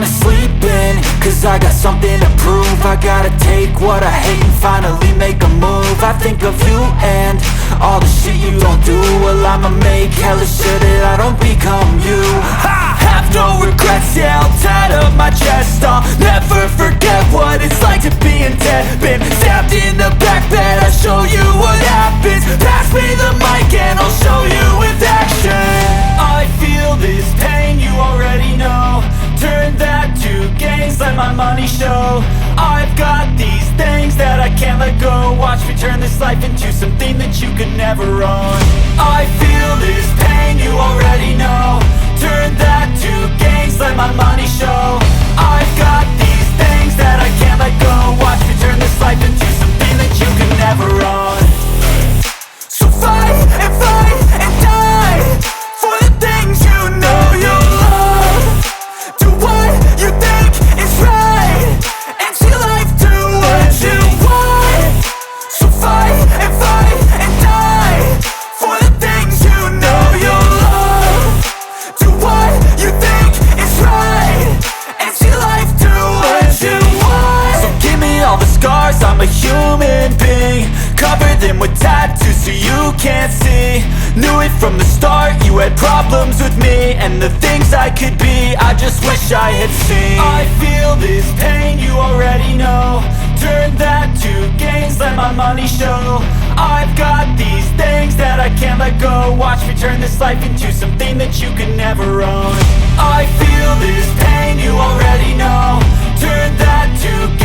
wanna sleep in, cause I got something to prove. I gotta take what I hate and finally make a move. I think of you and all the shit you don't do. Well, I'ma make hella sure that I don't become you. I have no regrets, yeah, I'll tie up my chest. I'll never forget what it's like to be in debt. Been stabbed in the back bed, I'll show you what happens. Pass me the mic and I'll show you with action. I feel this pain, you already know. Turn that to gains, let my money show. I've got these things that I can't let go. Watch me turn this life into something that you could never own. I feel this pain, you already know. Turn that to gains, let my money show. I've got these things that I can't let go. Watch me turn this life into something that you could never own. So fight and die for the things you know you love. Do what you think is right and see life do what you want. So fight and die for the things you know you love. Do what you think is right and see life do what you want. So give me all the scars, I'm a human being. Cover them with tattoos so you can't see. Knew it from the start, you had problems with me and the things I could be, I just wish I had seen. I feel this pain, you already know. Turn that to gains, let my money show. I've got these things that I can't let go. Watch me turn this life into something that you can never own. I feel this pain, you already know. Turn that to